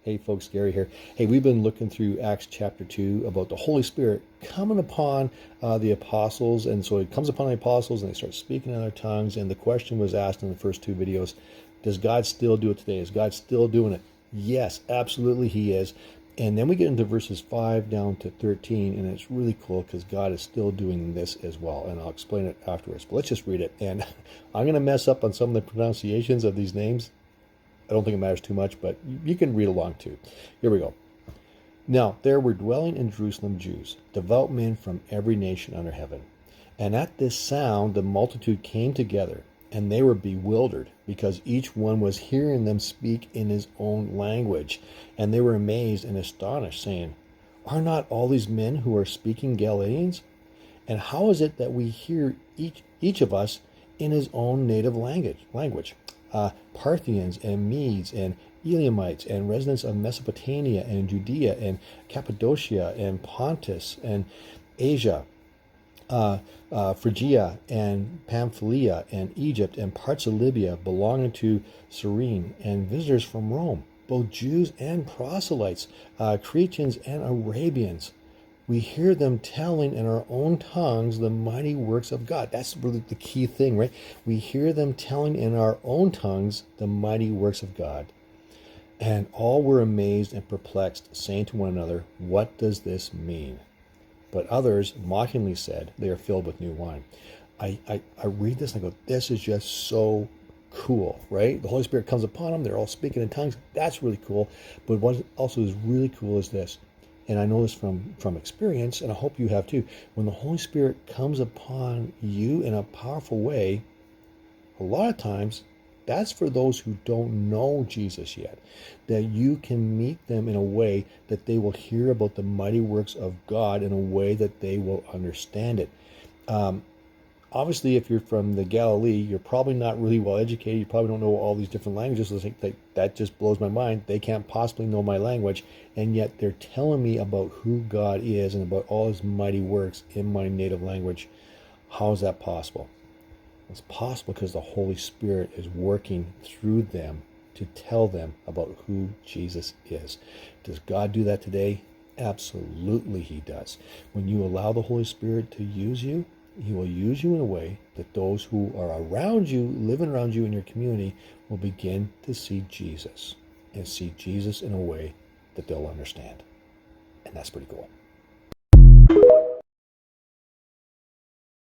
Hey folks, Gary here. Hey, we've been looking through Acts chapter 2 about the Holy Spirit coming upon the apostles. And so it comes upon the apostles and they start speaking in their tongues. And the question was asked in the first two videos, does God still do it today? Is God still doing it? Yes, absolutely he is. And then we get into verses 5 down to 13, and it's really cool because God is still doing this as well. And I'll explain it afterwards. But let's just read it. And I'm going to mess up on some of the pronunciations of these names. I don't think it matters too much, but you can read along too. Here we go. Now there were dwelling in Jerusalem Jews, devout men from every nation under heaven. And at this sound the multitude came together, and they were bewildered, because each one was hearing them speak in his own language. And they were amazed and astonished, saying, are not all these men who are speaking Galileans? And how is it that we hear each of us in his own native language? Parthians and Medes and Elamites and residents of Mesopotamia and Judea and Cappadocia and Pontus and Asia, Phrygia and Pamphylia and Egypt and parts of Libya belonging to Cyrene, and visitors from Rome, both Jews and proselytes, Cretans and Arabians. We hear them telling in our own tongues the mighty works of God. That's really the key thing, right? We hear them telling in our own tongues the mighty works of God. And all were amazed and perplexed, saying to one another, what does this mean? But others mockingly said, they are filled with new wine. I read this and I go, this is just so cool, right? The Holy Spirit comes upon them. They're all speaking in tongues. That's really cool. But what also is really cool is this. And I know this from experience, and I hope you have too. When the Holy Spirit comes upon you in a powerful way, a lot of times that's for those who don't know Jesus yet, that you can meet them in a way that they will hear about the mighty works of God in a way that they will understand it. Obviously, if you're from the Galilee, you're probably not really well educated. You probably don't know all these different languages. I think that just blows my mind. They can't possibly know my language, and yet they're telling me about who God is and about all his mighty works in my native language. How is that possible? It's possible because the Holy Spirit is working through them to tell them about who Jesus is. Does God do that today? Absolutely he does. When you allow the Holy Spirit to use you, he will use you in a way that those who are around you, living around you in your community, will begin to see Jesus, and see Jesus in a way that they'll understand. And that's pretty cool.